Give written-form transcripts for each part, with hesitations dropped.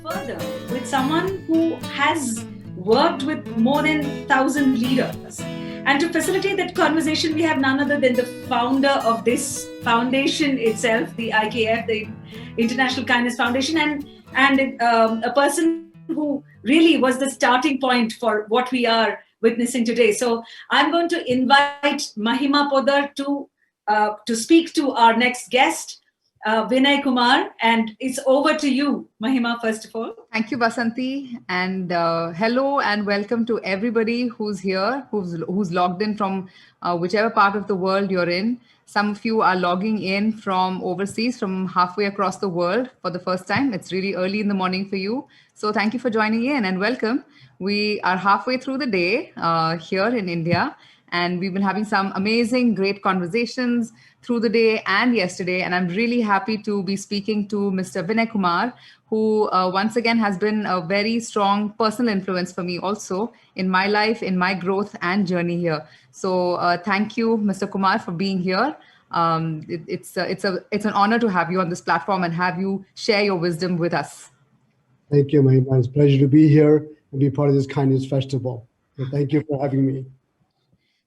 Further, with someone who has worked with more than 1,000 leaders. And to facilitate that conversation, we have none other than the founder of this foundation itself, the IKF, the International Kindness Foundation, and a person who really was the starting point for what we are witnessing today. So I'm going to invite Mahima Poddar to speak to our next guest, Vinay Kumar, and it's over to you, Mahima, first of all. Thank you, Basanti, and hello and welcome to everybody who's here, who's logged in from whichever part of the world you're in. Some of you are logging in from overseas, from halfway across the world for the first time. It's really early in the morning for you. So thank you for joining in and welcome. We are halfway through the day here in India, and we've been having some amazing, great conversations through the day and yesterday. And I'm really happy to be speaking to Mr. Vinay Kumar, who once again has been a very strong personal influence for me also in my life, in my growth and journey here. So thank you, Mr. Kumar, for being here. It's an honor to have you on this platform and have you share your wisdom with us. Thank you, Mahima. It's a pleasure to be here and be part of this kindness festival. So thank you for having me.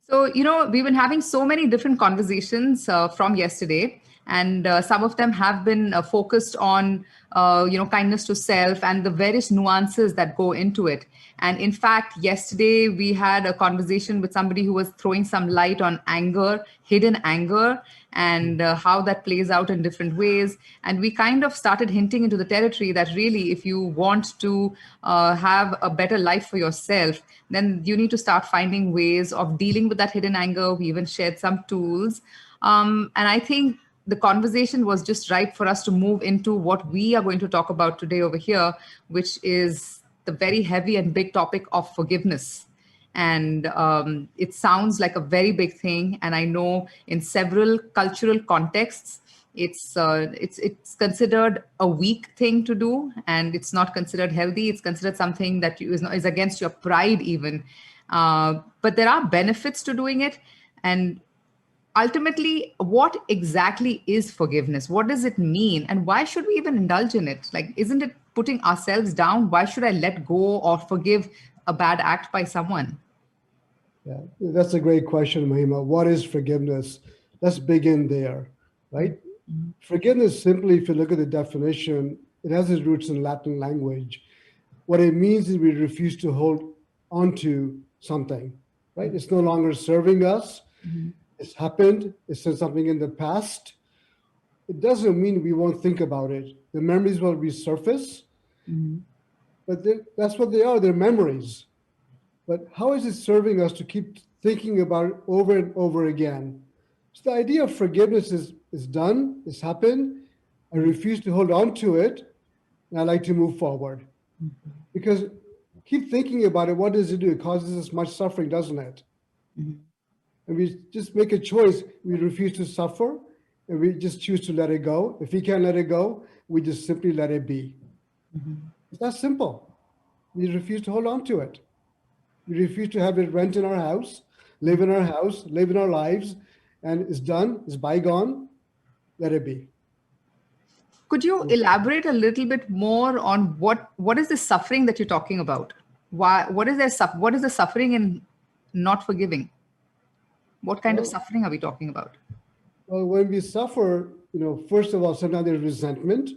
So, we've been having so many different conversations from yesterday, and some of them have been focused on, kindness to self and the various nuances that go into it. And in fact, yesterday we had a conversation with somebody who was throwing some light on anger, hidden anger, and how that plays out in different ways. And we kind of started hinting into the territory that really, if you want to have a better life for yourself, then you need to start finding ways of dealing with that hidden anger. We even shared some tools. And I think the conversation was just right for us to move into what we are going to talk about today over here, which is the very heavy and big topic of forgiveness. And it sounds like a very big thing. And I know in several cultural contexts, it's considered a weak thing to do, and it's not considered healthy. It's considered something that is against your pride even. But there are benefits to doing it. And ultimately, what exactly is forgiveness? What does it mean? And why should we even indulge in it? Like, isn't it putting ourselves down? Why should I let go or forgive a bad act by someone? Yeah, that's a great question, Mahima. What is forgiveness? Let's begin there, right? Mm-hmm. Forgiveness, simply, if you look at the definition, it has its roots in Latin language. What it means is we refuse to hold onto something, right? It's no longer serving us. Mm-hmm. It's happened. It's something in the past. It doesn't mean we won't think about it. The memories will resurface, mm-hmm. but that's what they are. They're memories. But how is it serving us to keep thinking about it over and over again? So the idea of forgiveness is done, it's happened. I refuse to hold on to it, and I like to move forward. Mm-hmm. Because keep thinking about it, what does it do? It causes us much suffering, doesn't it? Mm-hmm. And we just make a choice. We refuse to suffer, and we just choose to let it go. If we can't let it go, we just simply let it be. Mm-hmm. It's that simple. We refuse to hold on to it. We refuse to have it rent in our house, live in our house, live in our lives, and it's done, it's bygone, let it be. Could you elaborate a little bit more on what is the suffering that you're talking about? What is the suffering in not forgiving? What kind of suffering are we talking about? Well, when we suffer, first of all, sometimes there's resentment,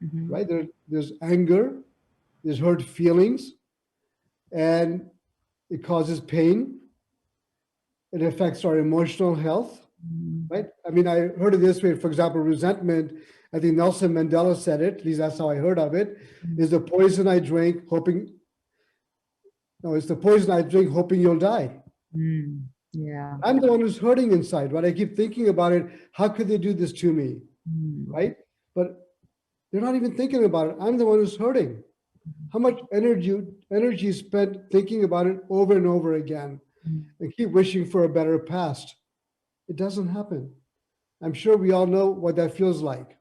mm-hmm. right? There's anger, there's hurt feelings, and it causes pain. It affects our emotional health, mm-hmm. right? I mean, I heard it this way. For example, resentment, I think Nelson Mandela said it, at least that's how I heard of it, mm-hmm. is the poison I drink it's the poison I drink hoping you'll die. Mm. Yeah, I'm the one who's hurting inside, right? I keep thinking about it. How could they do this to me, right? But they're not even thinking about it. I'm the one who's hurting. How much energy is spent thinking about it over and over again, and keep wishing for a better past? It doesn't happen. I'm sure we all know what that feels like,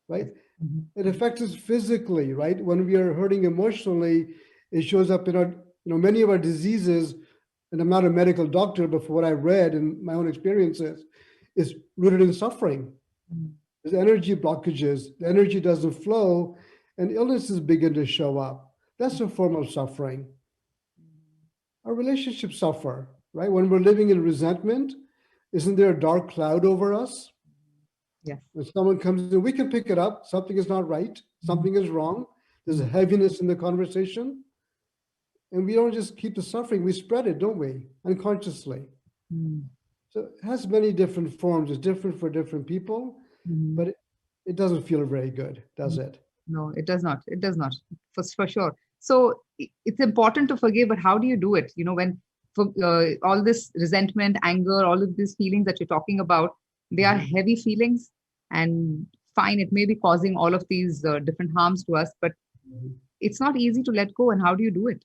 right? Mm-hmm. It affects us physically, right? When we are hurting emotionally, it shows up in our, many of our diseases. And I'm not a medical doctor, but for what I read and my own experiences, is rooted in suffering. There's energy blockages, the energy doesn't flow, and illnesses begin to show up. That's a form of suffering. Our relationships suffer, right? When we're living in resentment, isn't there a dark cloud over us? Yes. When someone comes in, we can pick it up. Something is not right. Something is wrong. There's a heaviness in the conversation. And we don't just keep the suffering, we spread it, don't we? Unconsciously. So it has many different forms. It's different for different people, but it doesn't feel very good, does it? No, it does not. It does not, for sure. So it's important to forgive, but how do you do it? When all this resentment, anger, all of these feelings that you're talking about, they are heavy feelings, and fine, it may be causing all of these different harms to us, but it's not easy to let go. And how do you do it?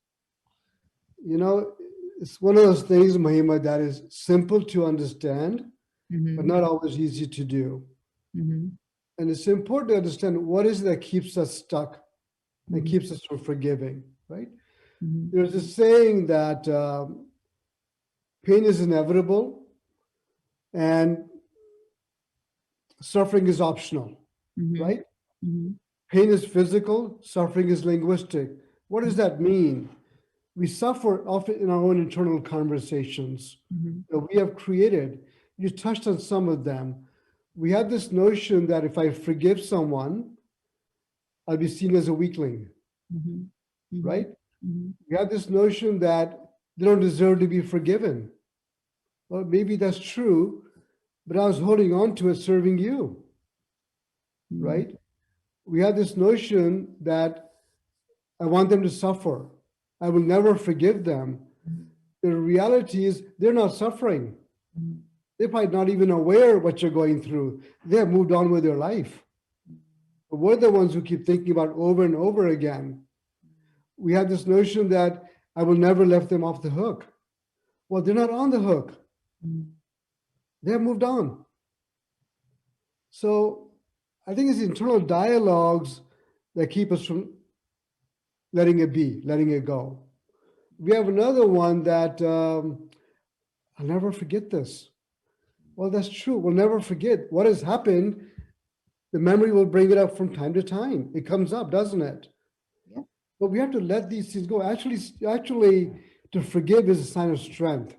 It's one of those things, Mahima, that is simple to understand, but not always easy to do. And it's important to understand what is it that keeps us stuck and keeps us from forgiving, right? There's a saying that pain is inevitable and suffering is optional, right? Pain is physical, suffering is linguistic. What does that mean? We suffer often in our own internal conversations that we have created. You touched on some of them. We have this notion that if I forgive someone, I'll be seen as a weakling, right? We have this notion that they don't deserve to be forgiven. Well, maybe that's true, but I was holding on to it serving you, right? We have this notion that I want them to suffer. I will never forgive them. The reality is they're not suffering. They're probably not even aware of what you're going through. They have moved on with their life. But we're the ones who keep thinking about over and over again. We have this notion that I will never let them off the hook. Well, they're not on the hook. They have moved on. So I think it's internal dialogues that keep us from letting it be, letting it go. We have another one that I'll never forget this. Well, that's true. We'll never forget what has happened. The memory will bring it up from time to time. It comes up, doesn't it? Yeah. But we have to let these things go. Actually, to forgive is a sign of strength.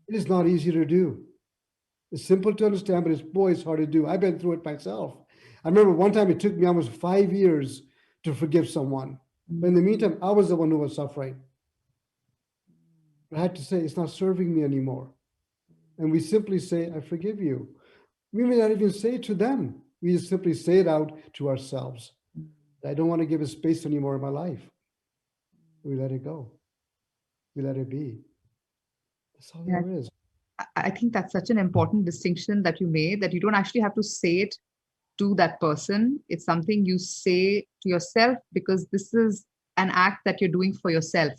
It is not easy to do. It's simple to understand, but it's hard to do. I've been through it myself. I remember one time it took me almost 5 years to forgive someone. But in the meantime, I was the one who was suffering. I had to say, it's not serving me anymore. And we simply say, I forgive you. We may not even say it to them. We just simply say it out to ourselves. I don't want to give it space anymore in my life. We let it go. We let it be. That's all there is. I think that's such an important distinction that you made, that you don't actually have to say it to that person. It's something you say to yourself, because this is an act that you're doing for yourself.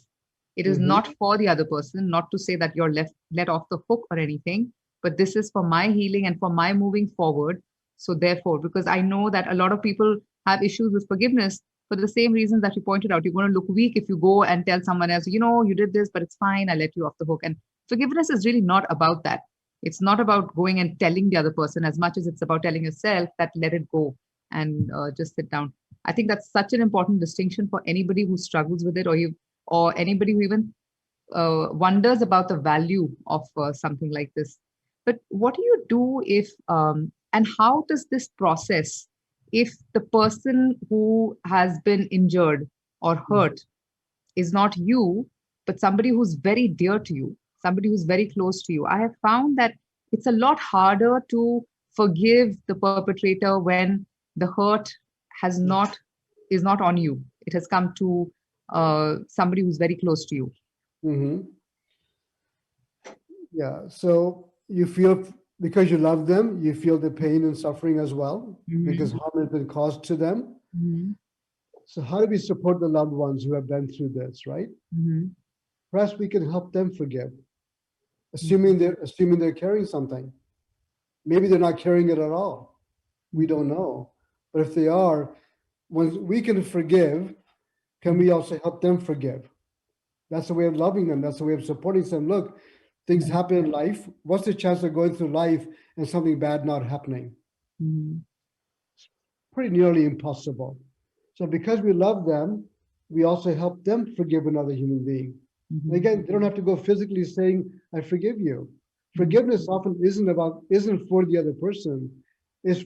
It is not for the other person, not to say that you're let off the hook or anything, but this is for my healing and for my moving forward. So therefore, because I know that a lot of people have issues with forgiveness for the same reasons that you pointed out. You're going to look weak if you go and tell someone else, you did this, but it's fine, I let you off the hook. And forgiveness is really not about that. It's not about going and telling the other person as much as it's about telling yourself that let it go and just sit down. I think that's such an important distinction for anybody who struggles with it, or anybody who even wonders about the value of something like this. But what do you do if, and how does this process, if the person who has been injured or hurt is not you, but somebody who's very dear to you, somebody who's very close to you? I have found that it's a lot harder to forgive the perpetrator when the hurt is not on you. It has come to somebody who's very close to you. Yeah. So you feel, because you love them, you feel the pain and suffering as well, because harm has been caused to them. So how do we support the loved ones who have been through this, right? Perhaps we can help them forgive, assuming they're carrying something. Maybe they're not carrying it at all. We don't know. But if they are, when we can forgive, can we also help them forgive? That's the way of loving them. That's the way of supporting them. Look, Things happen in life. What's the chance of going through life and something bad not happening? Pretty nearly impossible. So because we love them, we also help them forgive another human being. And again, they don't have to go physically saying, I forgive you. Forgiveness often isn't for the other person. It's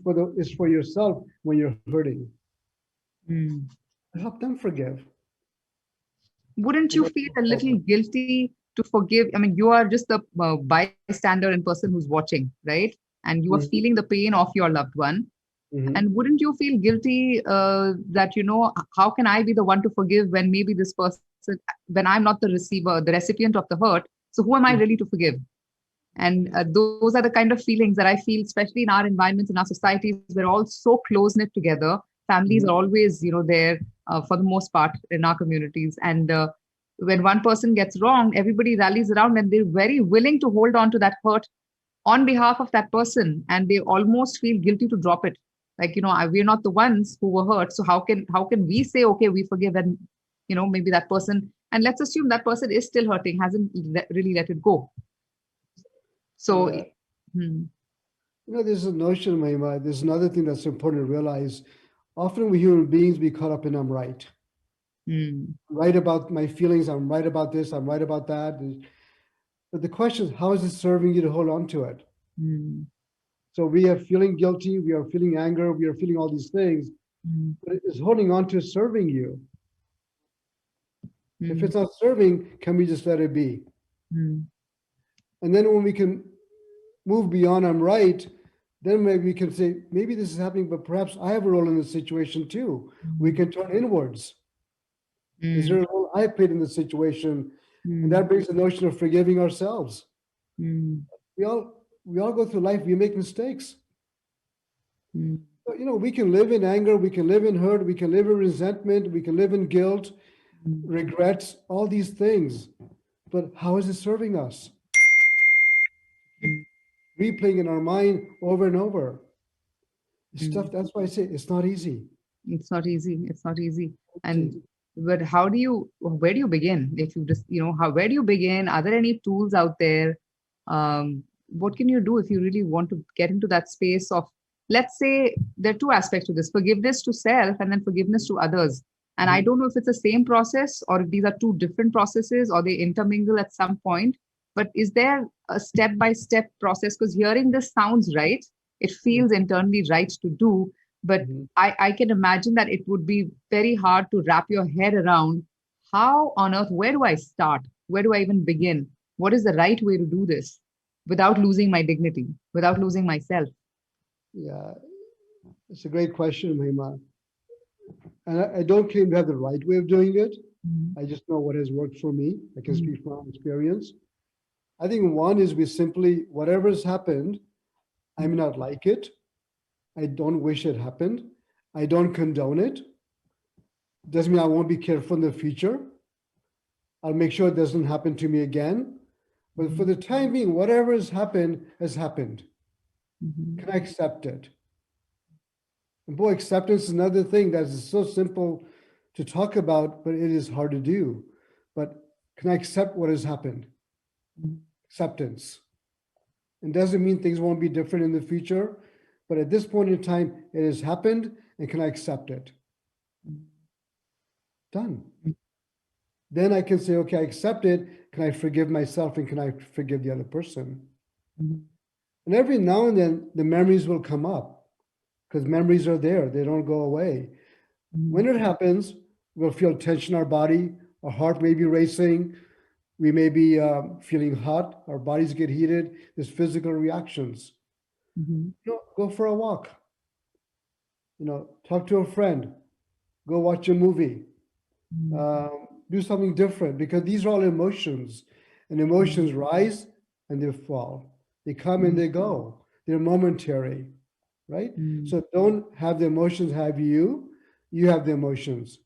for yourself when you're hurting. Help them forgive. Wouldn't you feel a little guilty to forgive? I mean, you are just the bystander and person who's watching, right? And you are feeling the pain of your loved one. And wouldn't you feel guilty that, how can I be the one to forgive when maybe this person, when I'm not the receiver, the recipient of the hurt? So who am I really to forgive? And those are the kind of feelings that I feel, especially in our environments, in our societies. We're all so close knit together. Families are always, there for the most part in our communities. And when one person gets wrong, everybody rallies around and they're very willing to hold on to that hurt on behalf of that person. And they almost feel guilty to drop it. Like, we're not the ones who were hurt. So how can we say, okay, we forgive, and, maybe that person, and let's assume that person is still hurting, hasn't really let it go. So, there's a notion, Mahima, there's another thing that's important to realize. Often we human beings be caught up in I'm right. Right about my feelings, I'm right about this, I'm right about that. But the question is, how is it serving you to hold on to it? So we are feeling guilty, we are feeling anger, we are feeling all these things, but is holding on to serving you? If it's not serving, can we just let it be? And then when we can move beyond I'm right, then maybe we can say, maybe this is happening, but perhaps I have a role in this situation too. We can turn inwards. Is there a role I played in the situation? And that brings the notion of forgiving ourselves. We all go through life, we make mistakes. But, we can live in anger, we can live in hurt, we can live in resentment, we can live in guilt, regrets, all these things. But how is it serving us? Replaying in our mind over and over. Stuff, that's why I say it's not easy. It's not easy. It's not easy. But where do you begin? If you just, where do you begin? Are there any tools out there? What can you do if you really want to get into that space of, let's say there are two aspects to this: forgiveness to self and then forgiveness to others. And I don't know if it's the same process or if these are two different processes or they intermingle at some point. But is there a step-by-step process? Because hearing this sounds right. It feels internally right to do. But I can imagine that it would be very hard to wrap your head around how on earth, where do I start? Where do I even begin? What is the right way to do this without losing my dignity, without losing myself? Yeah, it's a great question, Mahima. And I don't claim to have the right way of doing it. I just know what has worked for me. I can speak from my own experience. I think one is we simply, whatever has happened, I may not like it. I don't wish it happened. I don't condone it. Doesn't mean I won't be careful in the future. I'll make sure it doesn't happen to me again. But for the time being, whatever has happened has happened. Can I accept it? And boy, acceptance is another thing that is so simple to talk about, but it is hard to do. But can I accept what has happened? Acceptance. It doesn't mean things won't be different in the future, but at this point in time, it has happened, and can I accept it? Done. Then I can say, okay, I accept it. Can I forgive myself, and can I forgive the other person? And every now and then, the memories will come up, because memories are there. They don't go away. When it happens, we'll feel tension in our body. Our heart may be racing. We may be feeling hot. Our bodies get heated. There's physical reactions. Go for a walk. Talk to a friend. Go watch a movie. Do something different, because these are all emotions. And emotions rise and they fall. They come and they go. They're momentary, right? So don't have the emotions have you. You have the emotions.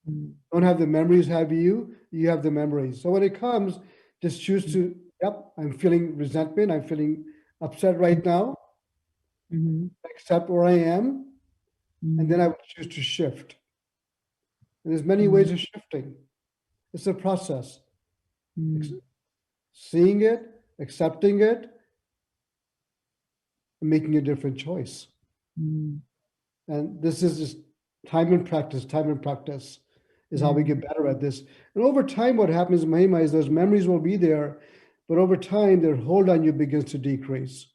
Don't have the memories have you. You have the memories. So when it comes, just choose to, I'm feeling resentment. I'm feeling upset right now. Accept where I am. And then I would choose to shift. And there's many ways of shifting. It's a process. seeing it, accepting it, and making a different choice. Mm. And this is just time and practice. Time and practice is how we get better at this. And over time, what happens, Mahima, is those memories will be there, but over time, their hold on you begins to decrease.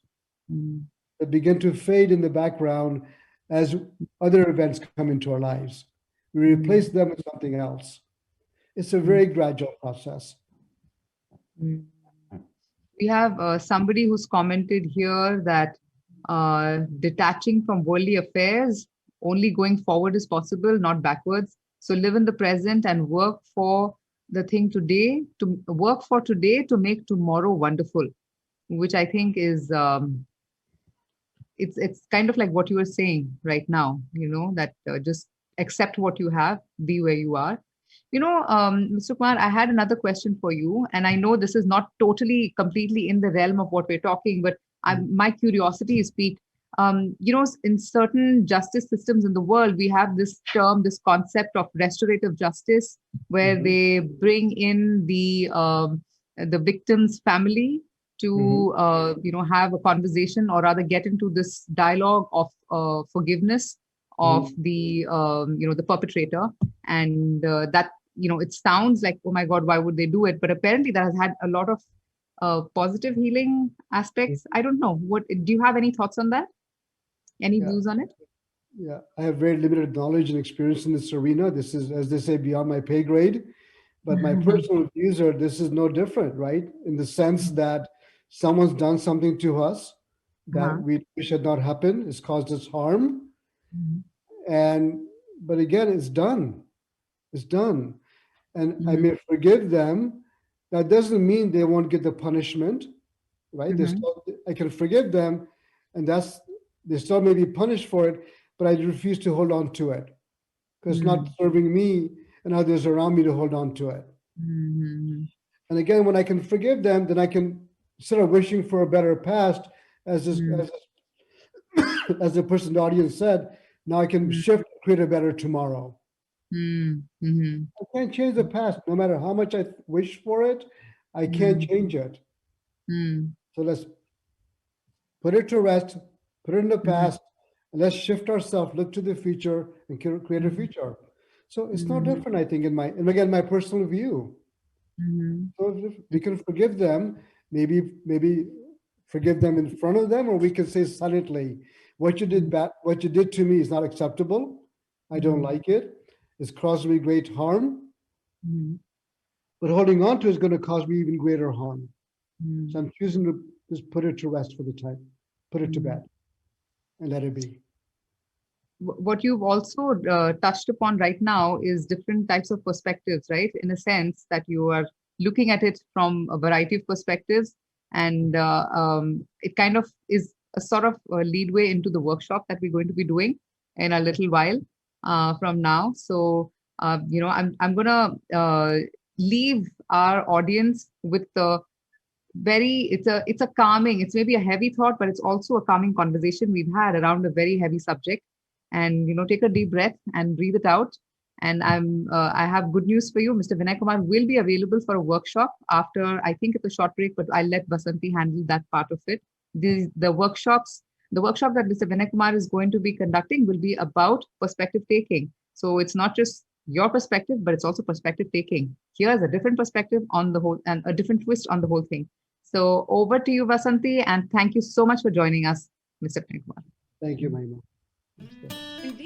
Mm. They begin to fade in the background as other events come into our lives. We replace them with something else. It's a very gradual process. Mm. We have somebody who's commented here that detaching from worldly affairs, only going forward is possible, not backwards. So live in the present and work for the thing today, to work for today to make tomorrow wonderful, which I think is it's kind of like what you were saying right now, that just accept what you have, be where you are. Mr. Kumar, I had another question for you, and I know this is not totally completely in the realm of what we're talking, but my curiosity is piqued. In certain justice systems in the world, we have this term, this concept of restorative justice, where they bring in the victim's family to have a conversation, or rather get into this dialogue of forgiveness of the perpetrator. And that, it sounds like, oh my god, why would they do it? But apparently that has had a lot of positive healing aspects. I don't know, what do you have any thoughts on that? Any Yeah. views on it? Yeah, I have very limited knowledge and experience in this arena. This is, as they say, beyond my pay grade. But my personal views are this is no different, right? In the sense that someone's done something to us that we wish had not happened. It's caused us harm. But again, it's done. It's done. And I may forgive them. That doesn't mean they won't get the punishment, right? I can forgive them, and they still may be punished for it, but I refuse to hold on to it because it's not serving me and others around me to hold on to it. And again, when I can forgive them, then I can, instead of wishing for a better past, as the person in the audience said, now I can shift, create a better tomorrow. I can't change the past, no matter how much I wish for it. I can't change it. So let's put it to rest, put it in the past, and let's shift ourselves, look to the future, and create a future. So it's not different, I think, and again, my personal view. So if we can forgive them, maybe forgive them in front of them, or we can say silently, what you did to me is not acceptable. I don't like it. It's caused me great harm. But holding on to it is going to cause me even greater harm. So I'm choosing to just put it to rest for the time, put it to bed, and let it be. What you've also touched upon right now is different types of perspectives, right? In a sense that you are looking at it from a variety of perspectives, and it kind of is a sort of a leadway into the workshop that we're going to be doing in a little while from now. So I'm gonna leave our audience with the it's a calming, it's maybe a heavy thought, but it's also a calming conversation we've had around a very heavy subject. And take a deep breath and breathe it out. And I have good news for you. Mr. Vinay Kumar will be available for a workshop after, I think it's a short break, but I'll let Basanti handle that part of it. The workshop that Mr. Vinay Kumar is going to be conducting will be about perspective taking. So it's not just your perspective, but it's also perspective taking. Here's a different perspective on the whole and a different twist on the whole thing. So over to you, Basanti, and thank you so much for joining us, Mr. Vinay Kumar. Thank you, Mahima. Indeed.